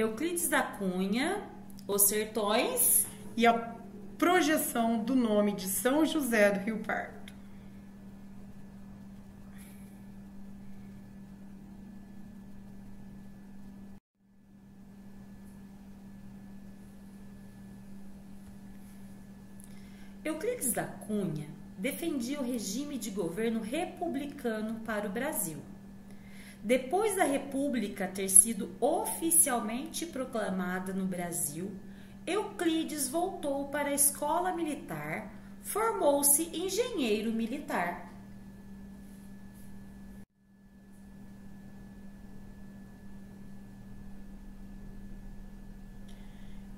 Euclides da Cunha, Os Sertões e a projeção do nome de São José do Rio Pardo. Euclides da Cunha defendia o regime de governo republicano para o Brasil. Depois da República ter sido oficialmente proclamada no Brasil, Euclides voltou para a escola militar, formou-se engenheiro militar.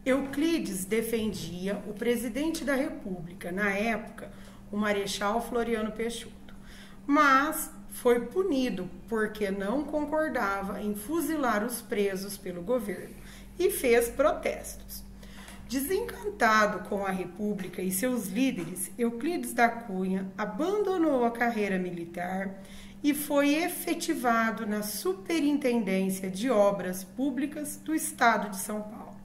Euclides defendia o presidente da República, na época, o Marechal Floriano Peixoto, mas foi punido porque não concordava em fuzilar os presos pelo governo e fez protestos. Desencantado com a República e seus líderes, Euclides da Cunha abandonou a carreira militar e foi efetivado na Superintendência de Obras Públicas do Estado de São Paulo,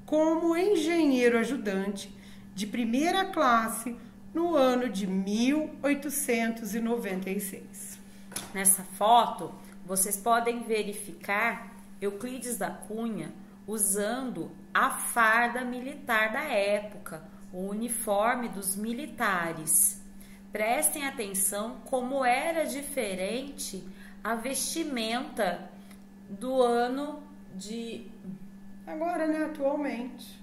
como engenheiro ajudante de primeira classe no ano de 1896. Nessa foto, vocês podem verificar Euclides da Cunha usando a farda militar da época, o uniforme dos militares. Prestem atenção como era diferente a vestimenta do ano de... Agora, né, atualmente.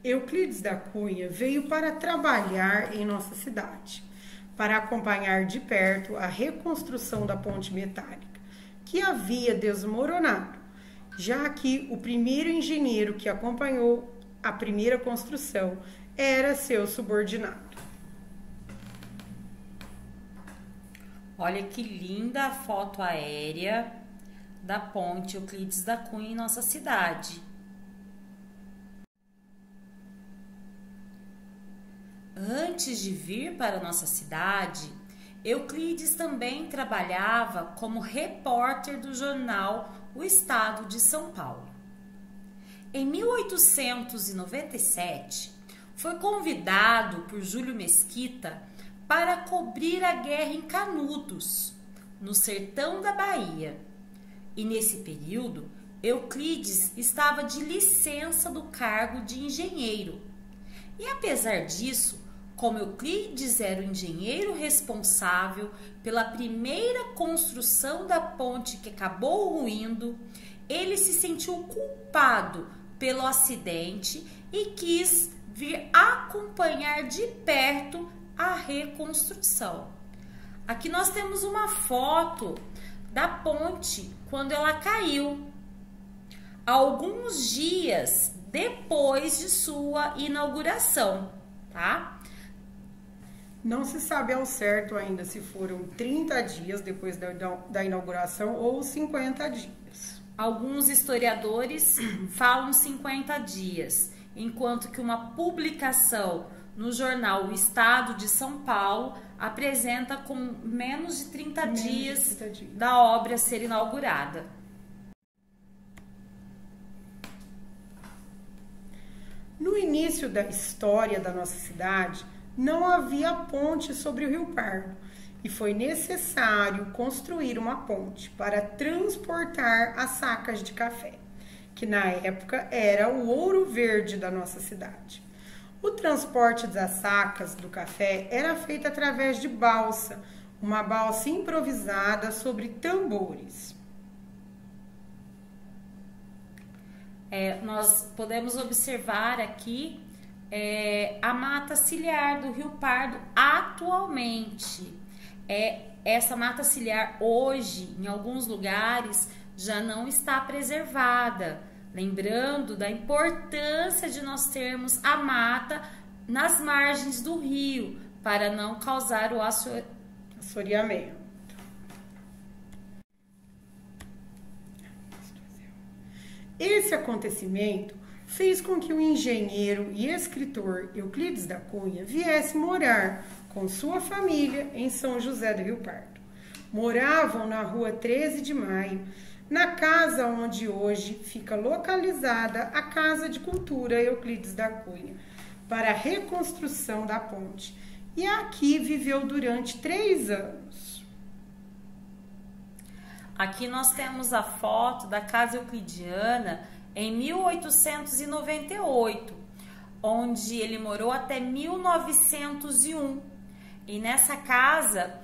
Euclides da Cunha veio para trabalhar em nossa cidade, para acompanhar de perto a reconstrução da ponte metálica, que havia desmoronado, já que o primeiro engenheiro que acompanhou a primeira construção era seu subordinado. Olha que linda a foto aérea da ponte Euclides da Cunha em nossa cidade. Antes de vir para nossa cidade, Euclides também trabalhava como repórter do jornal O Estado de São Paulo. Em 1897, foi convidado por Júlio Mesquita para cobrir a guerra em Canudos, no sertão da Bahia. E nesse período, Euclides estava de licença do cargo de engenheiro. E apesar disso, como Euclides era o engenheiro responsável pela primeira construção da ponte que acabou ruindo, ele se sentiu culpado pelo acidente e quis vir acompanhar de perto a reconstrução. Aqui nós temos uma foto da ponte quando ela caiu, alguns dias depois de sua inauguração, tá? Não se sabe ao certo ainda se foram 30 dias depois da inauguração ou 50 dias. Alguns historiadores falam 50 dias, enquanto que uma publicação no jornal O Estado de São Paulo apresenta com menos de 30 dias da obra ser inaugurada. No início da história da nossa cidade, não havia ponte sobre o Rio Pardo e foi necessário construir uma ponte para transportar as sacas de café, que na época era o ouro verde da nossa cidade. O transporte das sacas do café era feito através de balsa, uma balsa improvisada sobre tambores. Nós podemos observar aqui a mata ciliar do Rio Pardo atualmente. Essa mata ciliar hoje, em alguns lugares, já não está preservada. Lembrando da importância de nós termos a mata nas margens do rio, para não causar o assoreamento. Esse acontecimento fez com que o engenheiro e escritor Euclides da Cunha viesse morar com sua família em São José do Rio Pardo. Moravam na rua 13 de Maio, na casa onde hoje fica localizada a Casa de Cultura Euclides da Cunha, para a reconstrução da ponte. E aqui viveu durante 3 anos. Aqui nós temos a foto da Casa Euclidiana em 1898, onde ele morou até 1901. E nessa casa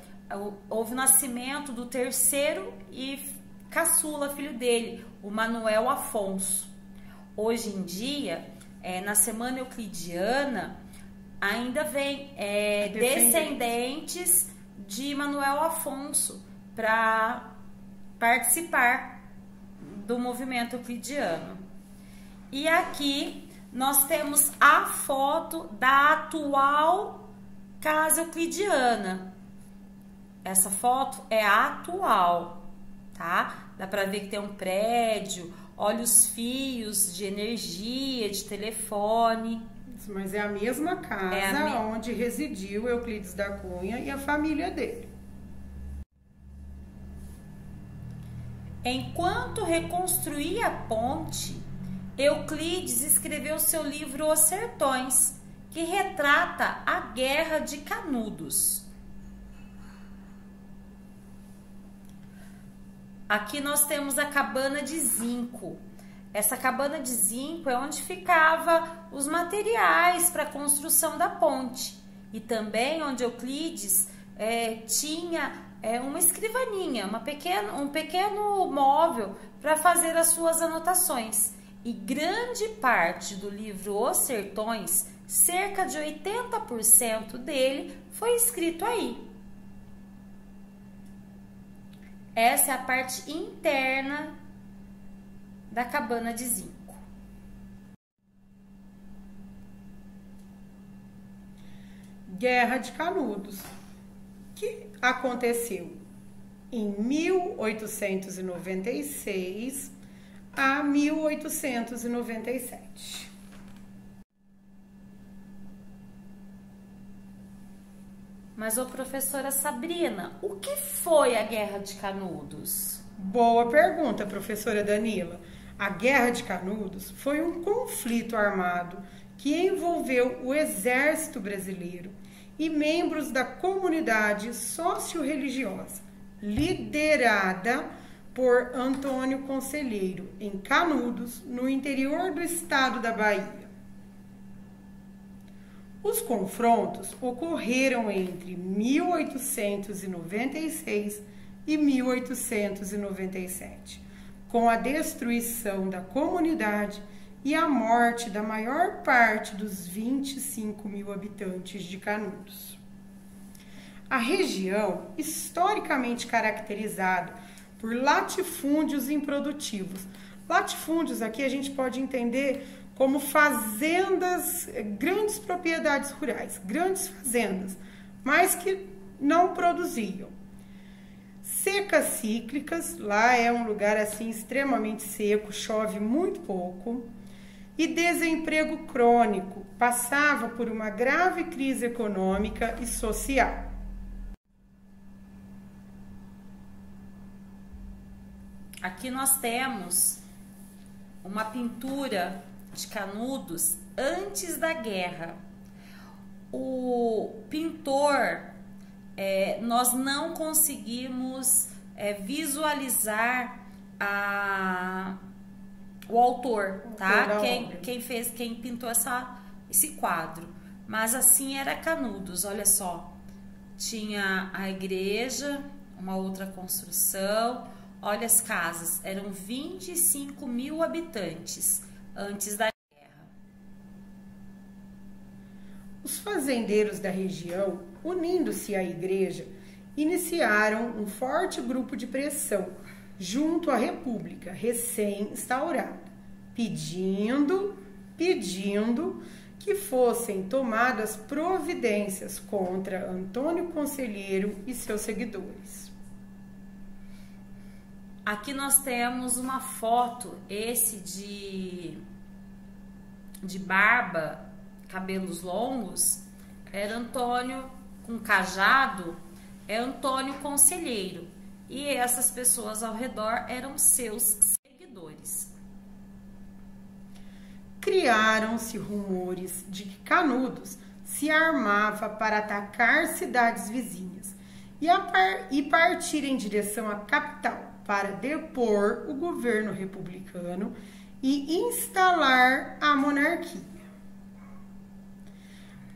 houve o nascimento do terceiro e caçula filho dele, o Manuel Afonso. Hoje em dia, na Semana Euclidiana, ainda vem descendentes de Manuel Afonso para participar do movimento euclidiano. E aqui nós temos a foto da atual Casa Euclidiana. Essa foto é a atual, tá? Dá para ver que tem um prédio, olha os fios de energia, de telefone. Mas é a mesma casa onde residiu Euclides da Cunha e a família dele. Enquanto reconstruía a ponte, Euclides escreveu seu livro Os Sertões, que retrata a Guerra de Canudos. Aqui nós temos a cabana de zinco. Essa cabana de zinco é onde ficava os materiais para a construção da ponte. E também onde Euclides tinha uma escrivaninha, um pequeno móvel para fazer as suas anotações. E grande parte do livro Os Sertões, cerca de 80% dele, foi escrito aí. Essa é a parte interna da cabana de zinco. Guerra de Canudos, que aconteceu em 1896 a 1897. Mas, professora Sabrina, o que foi a Guerra de Canudos? Boa pergunta, professora Danila. A Guerra de Canudos foi um conflito armado que envolveu o Exército Brasileiro e membros da comunidade socio-religiosa, liderada por Antônio Conselheiro, em Canudos, no interior do estado da Bahia. Os confrontos ocorreram entre 1896 e 1897, com a destruição da comunidade e a morte da maior parte dos 25 mil habitantes de Canudos. A região, historicamente caracterizada por latifúndios improdutivos. Latifúndios aqui a gente pode entender como fazendas, grandes propriedades rurais, grandes fazendas, mas que não produziam. Secas cíclicas, lá é um lugar assim extremamente seco, chove muito pouco. E desemprego crônico, passava por uma grave crise econômica e social. Aqui nós temos uma pintura de Canudos antes da guerra. O pintor, nós não conseguimos visualizar o autor, tá? Quem pintou esse quadro. Mas assim era Canudos, olha só. Tinha a igreja, uma outra construção. Olha as casas, eram 25 mil habitantes antes da guerra. Os fazendeiros da região, unindo-se à igreja, iniciaram um forte grupo de pressão junto à República recém-instaurada, pedindo que fossem tomadas providências contra Antônio Conselheiro e seus seguidores. Aqui nós temos uma foto, de barba, cabelos longos, era Antônio com cajado, é Antônio Conselheiro. E essas pessoas ao redor eram seus seguidores. Criaram-se rumores de que Canudos se armava para atacar cidades vizinhas e partir em direção à capital para depor o governo republicano e instalar a monarquia.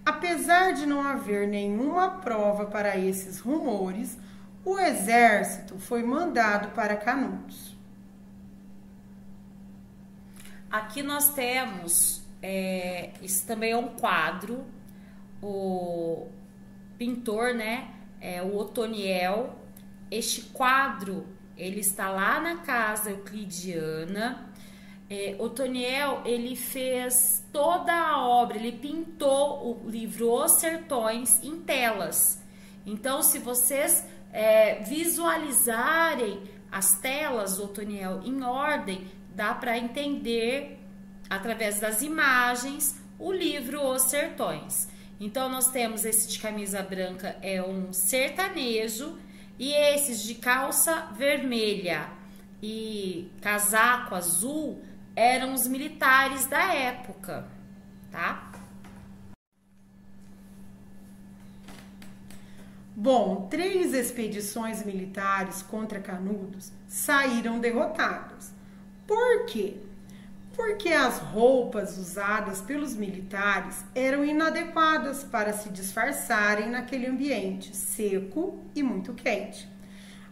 Apesar de não haver nenhuma prova para esses rumores, o exército foi mandado para Canudos. Aqui nós temos, isso também é um quadro, o pintor, né, o Otoniel. Este quadro, ele está lá na casa euclidiana. Otoniel, ele fez toda a obra, ele pintou o livro Os Sertões em telas. Então, se vocês visualizarem as telas do Otoniel em ordem, dá para entender, através das imagens, o livro Os Sertões. Então, nós temos esse de camisa branca, é um sertanejo, e esses de calça vermelha e casaco azul eram os militares da época, tá? Bom, 3 expedições militares contra Canudos saíram derrotadas. Por quê? Porque as roupas usadas pelos militares eram inadequadas para se disfarçarem naquele ambiente seco e muito quente.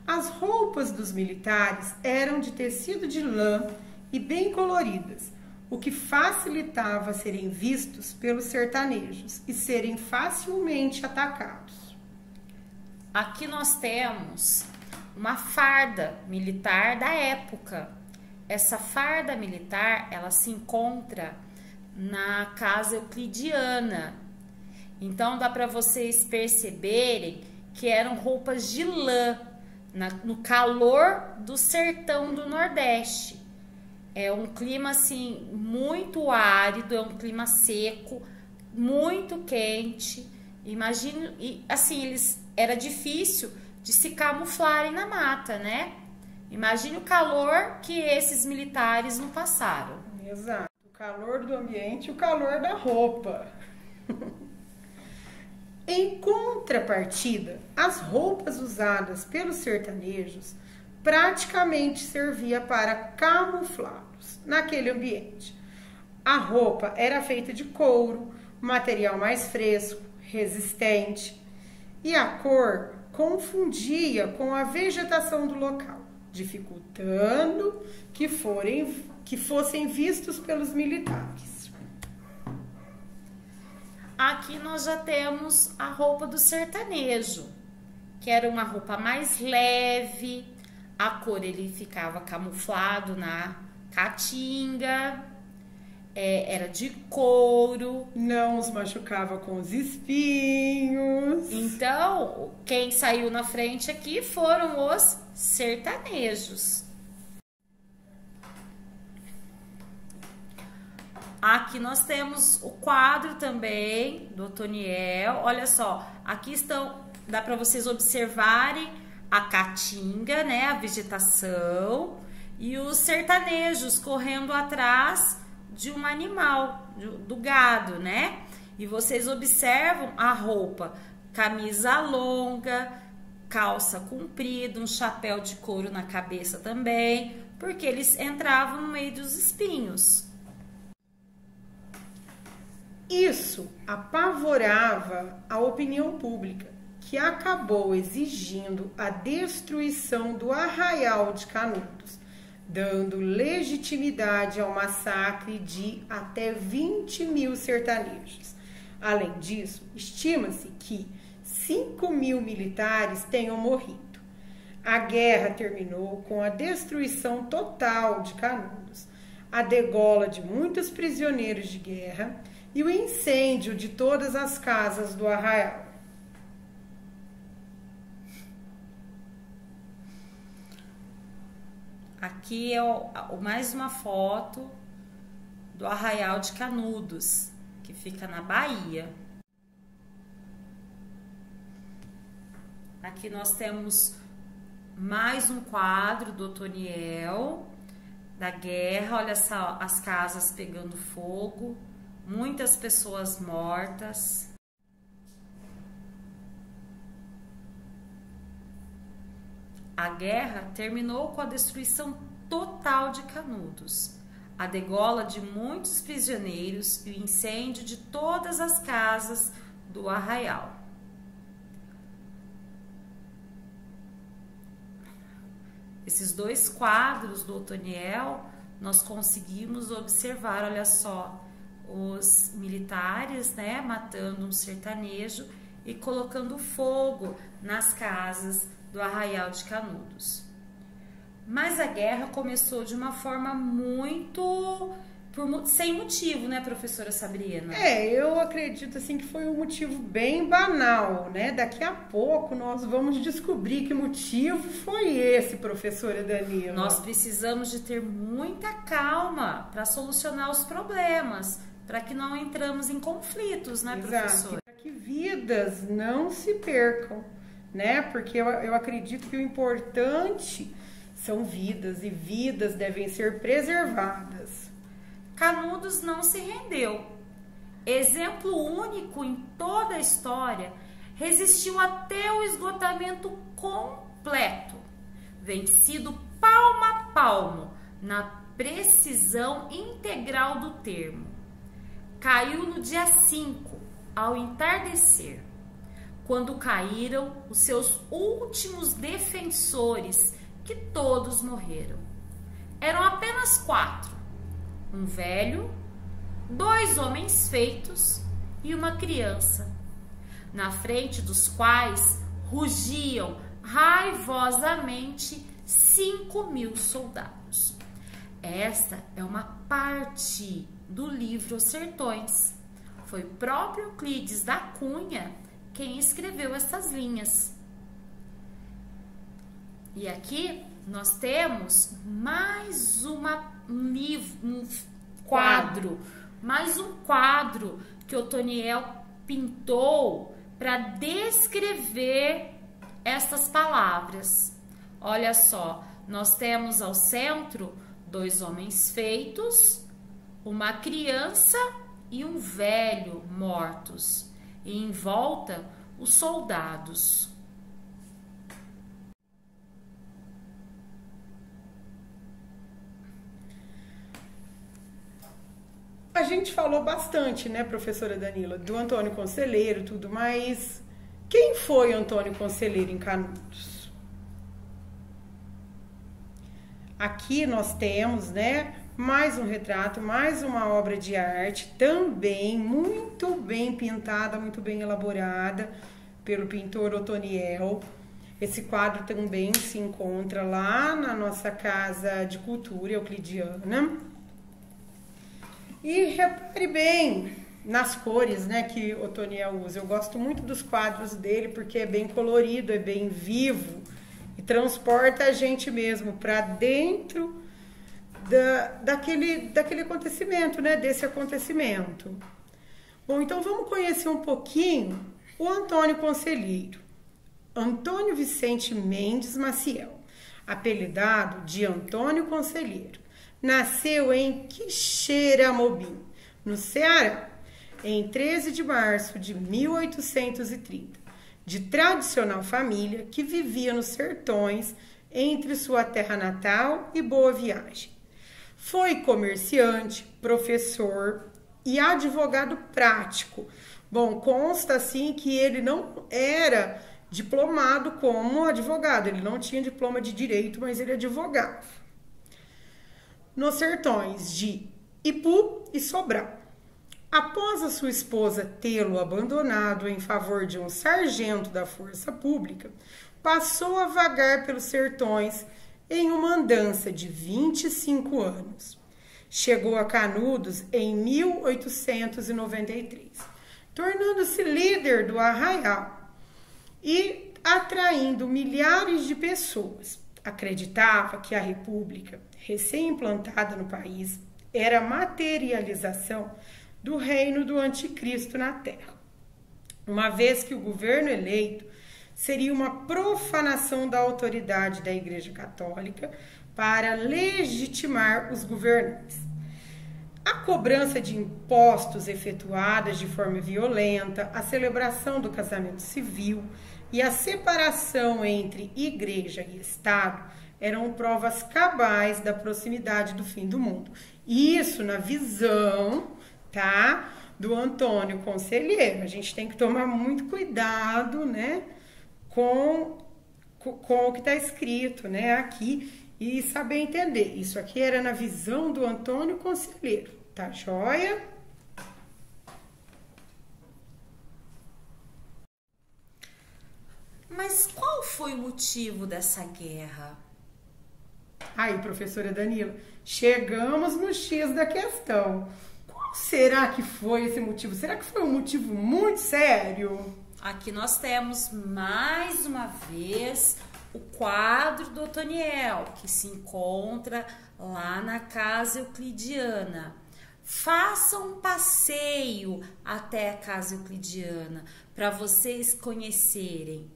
As roupas dos militares eram de tecido de lã e bem coloridas, o que facilitava serem vistos pelos sertanejos e serem facilmente atacados. Aqui nós temos uma farda militar da época. Essa farda militar, ela se encontra na casa euclidiana. Então dá para vocês perceberem que eram roupas de lã no calor do sertão do Nordeste. É um clima assim muito árido, é um clima seco, muito quente. Imagino, e assim, era difícil de se camuflarem na mata, né? Imagine o calor que esses militares não passaram. Exato. O calor do ambiente e o calor da roupa. Em contrapartida, as roupas usadas pelos sertanejos praticamente servia para camuflá-los naquele ambiente. A roupa era feita de couro, material mais fresco, resistente, e a cor confundia com a vegetação do local, dificultando que fossem vistos pelos militares. Aqui nós já temos a roupa do sertanejo, que era uma roupa mais leve, a cor ele ficava camuflado na caatinga, era de couro. Não os machucava com os espinhos. Então, quem saiu na frente aqui foram os sertanejos. Aqui nós temos o quadro também do Otoniel. Olha só, aqui dá para vocês observarem a caatinga, né, a vegetação, e os sertanejos correndo atrás de um animal, do gado, né? E vocês observam a roupa, camisa longa, calça comprida, um chapéu de couro na cabeça também, porque eles entravam no meio dos espinhos. Isso apavorava a opinião pública, que acabou exigindo a destruição do arraial de Canudos, dando legitimidade ao massacre de até 20 mil sertanejos. Além disso, estima-se que 5 mil militares tenham morrido. A guerra terminou com a destruição total de Canudos, a degola de muitos prisioneiros de guerra e o incêndio de todas as casas do arraial. Aqui é mais uma foto do Arraial de Canudos, que fica na Bahia. Aqui nós temos mais um quadro do Otoniel, da guerra. Olha só as casas pegando fogo, muitas pessoas mortas. A guerra terminou com a destruição total de Canudos, a degola de muitos prisioneiros e o incêndio de todas as casas do arraial. Esses dois quadros do Otoniel, nós conseguimos observar, olha só, os militares, né, matando um sertanejo e colocando fogo nas casas do Arraial de Canudos. Mas a guerra começou de uma forma sem motivo, né, professora Sabrina? Eu acredito assim que foi um motivo bem banal, né? Daqui a pouco nós vamos descobrir que motivo foi esse, professora Danila. Nós precisamos de ter muita calma para solucionar os problemas, para que não entramos em conflitos, né, professora? Para que vidas não se percam, né? Porque eu acredito que o importante são vidas, e vidas devem ser preservadas. Canudos não se rendeu. Exemplo único em toda a história, resistiu até o esgotamento completo, vencido palmo a palmo, na precisão integral do termo. Caiu no dia 5, ao entardecer, quando caíram os seus últimos defensores, que todos morreram. Eram apenas 4. Um velho, 2 homens feitos e uma criança, na frente dos quais rugiam raivosamente 5.000 soldados. Esta é uma parte do livro Os Sertões. Foi próprio Euclides da Cunha quem escreveu essas linhas. E aqui nós temos mais um quadro que Otoniel pintou para descrever estas palavras. Olha só, nós temos ao centro 2 homens feitos, uma criança e um velho mortos, e em volta os soldados. A gente falou bastante, né, professora Danila, do Antônio Conselheiro e tudo, mas quem foi Antônio Conselheiro em Canudos? Aqui nós temos, né, mais um retrato, mais uma obra de arte, também muito bem pintada, muito bem elaborada pelo pintor Otoniel. Esse quadro também se encontra lá na nossa Casa de Cultura Euclidiana. E repare bem nas cores, né, que Otoniel usa. Eu gosto muito dos quadros dele porque é bem colorido, é bem vivo e transporta a gente mesmo para dentro daquele acontecimento, né, desse acontecimento. Bom, então vamos conhecer um pouquinho o Antônio Conselheiro. Antônio Vicente Mendes Maciel, apelidado de Antônio Conselheiro. Nasceu em Quixeramobim, no Ceará, em 13 de março de 1830, de tradicional família que vivia nos sertões entre sua terra natal e Boa Viagem. Foi comerciante, professor e advogado prático. Bom, consta assim que ele não era diplomado como advogado, ele não tinha diploma de direito, mas ele advogava. Nos sertões de Ipu e Sobral. Após a sua esposa tê-lo abandonado em favor de um sargento da força pública, passou a vagar pelos sertões em uma andança de 25 anos. Chegou a Canudos em 1893, tornando-se líder do arraial e atraindo milhares de pessoas. Acreditava que a República, recém-implantada no país, era a materialização do reino do anticristo na Terra, uma vez que o governo eleito seria uma profanação da autoridade da Igreja Católica para legitimar os governantes. A cobrança de impostos efetuadas de forma violenta, a celebração do casamento civil e a separação entre igreja e Estado eram provas cabais da proximidade do fim do mundo. Isso na visão, tá, do Antônio Conselheiro. A gente tem que tomar muito cuidado, né, com o que está escrito, né, aqui, e saber entender. Isso aqui era na visão do Antônio Conselheiro, tá joia? Mas qual foi o motivo dessa guerra? Aí, professora Danila, chegamos no X da questão. Qual será que foi esse motivo? Será que foi um motivo muito sério? Aqui nós temos mais uma vez o quadro do Otoniel, que se encontra lá na Casa Euclidiana. Faça um passeio até a Casa Euclidiana para vocês conhecerem.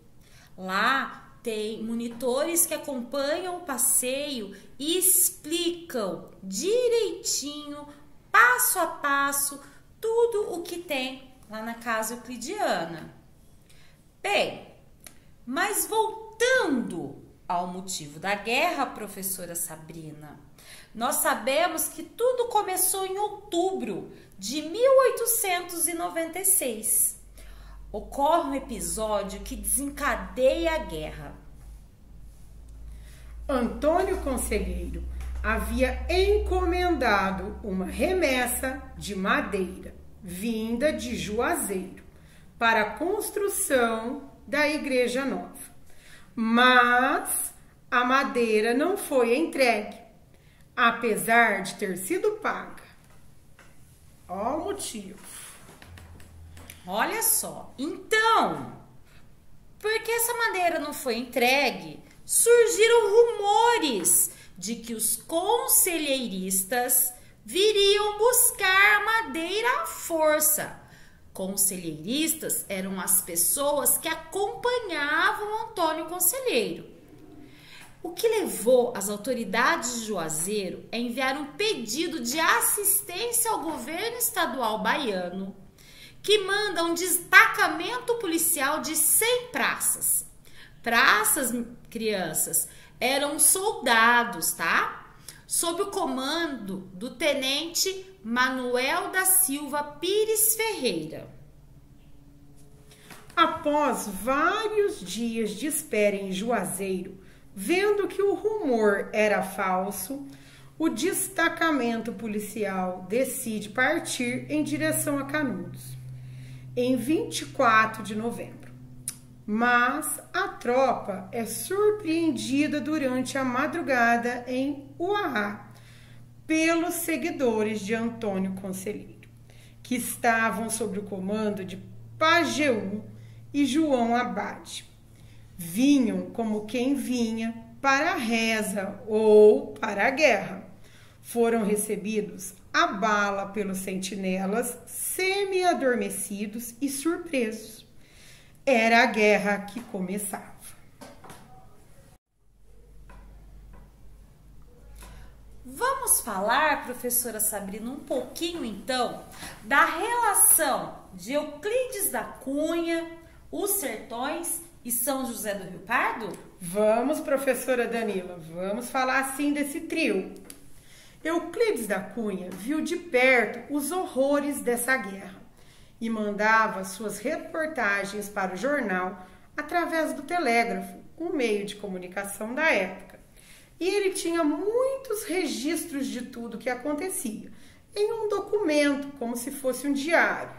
Lá tem monitores que acompanham o passeio e explicam direitinho, passo a passo, tudo o que tem lá na Casa Euclidiana. Bem, mas voltando ao motivo da guerra, professora Sabrina, nós sabemos que tudo começou em outubro de 1896. Ocorre um episódio que desencadeia a guerra. Antônio Conselheiro havia encomendado uma remessa de madeira vinda de Juazeiro para a construção da igreja nova. Mas a madeira não foi entregue, apesar de ter sido paga. Ó o motivo. Olha só, então, porque essa madeira não foi entregue, surgiram rumores de que os conselheiristas viriam buscar a madeira à força. Conselheiristas eram as pessoas que acompanhavam Antônio Conselheiro. O que levou as autoridades de Juazeiro a enviar um pedido de assistência ao governo estadual baiano, que manda um destacamento policial de 100 praças. Praças, crianças, eram soldados, tá? Sob o comando do tenente Manuel da Silva Pires Ferreira. Após vários dias de espera em Juazeiro, vendo que o rumor era falso, o destacamento policial decide partir em direção a Canudos, em 24 de novembro. Mas a tropa é surpreendida durante a madrugada em Uaá pelos seguidores de Antônio Conselheiro, que estavam sob o comando de Pajeú e João Abade. Vinham como quem vinha para a reza ou para a guerra. Foram recebidos a bala pelos sentinelas, semi-adormecidos e surpresos. Era a guerra que começava. Vamos falar, professora Sabrina, um pouquinho então da relação de Euclides da Cunha, os Sertões e São José do Rio Pardo? Vamos, professora Danila, vamos falar assim desse trio. Euclides da Cunha viu de perto os horrores dessa guerra e mandava suas reportagens para o jornal através do telégrafo, um meio de comunicação da época. E ele tinha muitos registros de tudo que acontecia, em um documento, como se fosse um diário.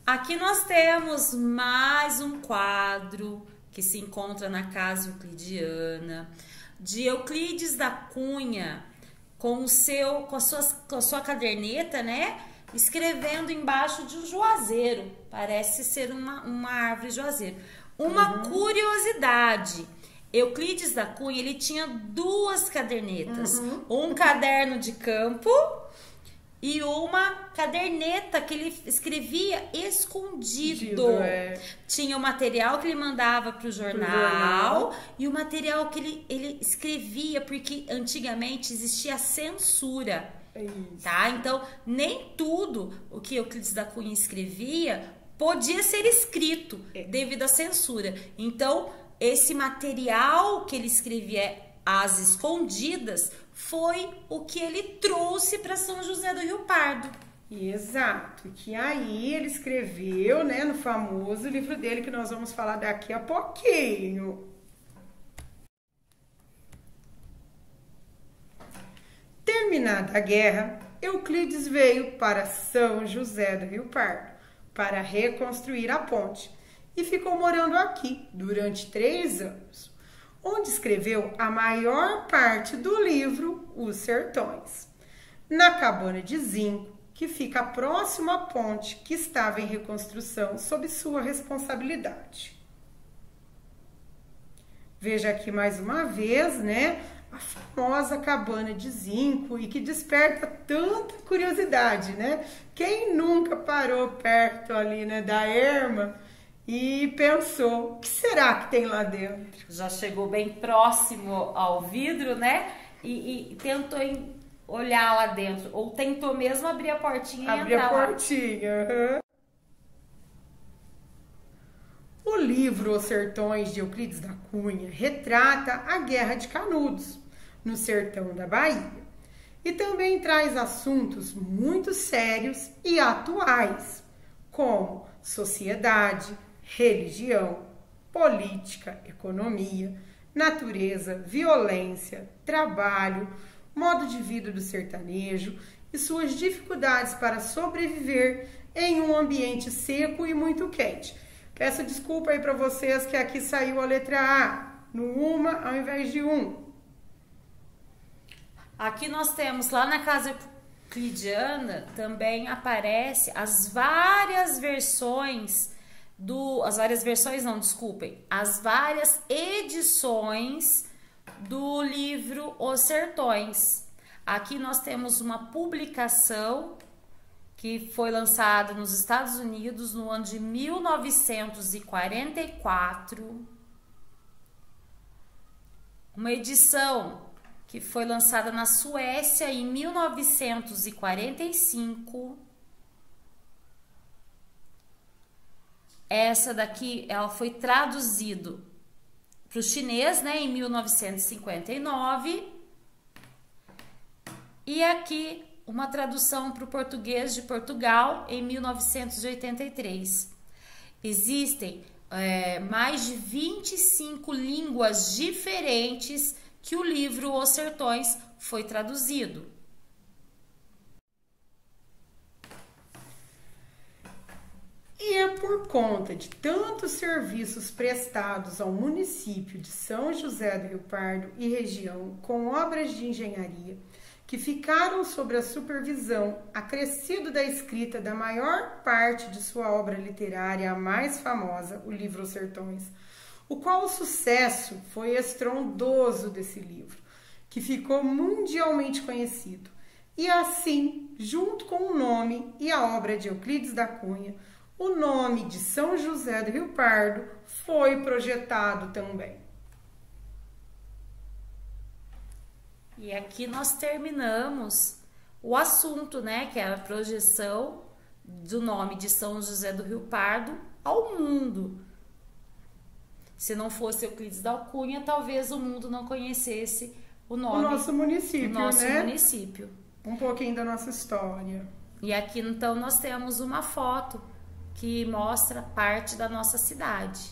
Aqui nós temos mais um quadro que se encontra na Casa Euclidiana, de Euclides da Cunha, com a sua caderneta, né? Escrevendo embaixo de um juazeiro. Parece ser uma árvore juazeiro. Uma curiosidade. Euclides da Cunha, ele tinha 2 cadernetas. Um caderno de campo e uma caderneta que ele escrevia escondido. Tinha o material que ele mandava para o jornal e o material que ele escrevia, porque antigamente existia censura. Tá? Então, nem tudo o que Euclides da Cunha escrevia podia ser escrito devido à censura. Então, esse material que ele escrevia às escondidas foi o que ele trouxe para São José do Rio Pardo. Exato, que aí ele escreveu, né, no famoso livro dele que nós vamos falar daqui a pouquinho. Terminada a guerra, Euclides veio para São José do Rio Pardo para reconstruir a ponte e ficou morando aqui durante 3 anos, onde escreveu a maior parte do livro Os Sertões, na cabana de zinco, que fica próximo à ponte que estava em reconstrução sob sua responsabilidade. Veja aqui mais uma vez, né, a famosa cabana de zinco e que desperta tanta curiosidade, né? Quem nunca parou perto ali, né, da erma e pensou, o que será que tem lá dentro? Já chegou bem próximo ao vidro, né? E tentou olhar lá dentro, ou tentou mesmo abrir a portinha e abrir entrar a portinha. O livro Os Sertões de Euclides da Cunha retrata a Guerra de Canudos, no sertão da Bahia, e também traz assuntos muito sérios e atuais, como sociedade, religião, política, economia, natureza, violência, trabalho, modo de vida do sertanejo e suas dificuldades para sobreviver em um ambiente seco e muito quente. Peço desculpa aí para vocês que aqui saiu a letra A, no uma ao invés de um. Aqui nós temos, lá na Casa Euclidiana, também aparece as várias versões as várias edições do livro Os Sertões. Aqui nós temos uma publicação que foi lançada nos Estados Unidos no ano de 1944. Uma edição que foi lançada na Suécia em 1945. Essa daqui, ela foi traduzido para o chinês, né, em 1959. E aqui uma tradução para o português de Portugal em 1983. Existem mais de 25 línguas diferentes que o livro Os Sertões foi traduzido. E é por conta de tantos serviços prestados ao município de São José do Rio Pardo e região com obras de engenharia que ficaram sob a supervisão acrescido da escrita da maior parte de sua obra literária, a mais famosa, o livro Os Sertões, o qual o sucesso foi estrondoso desse livro, que ficou mundialmente conhecido. E assim, junto com o nome e a obra de Euclides da Cunha, o nome de São José do Rio Pardo foi projetado também. E aqui nós terminamos o assunto, né, que é a projeção do nome de São José do Rio Pardo ao mundo. Se não fosse Euclides da Cunha, talvez o mundo não conhecesse o nome do nosso município, município. Um pouquinho da nossa história. E aqui então nós temos uma foto que mostra parte da nossa cidade.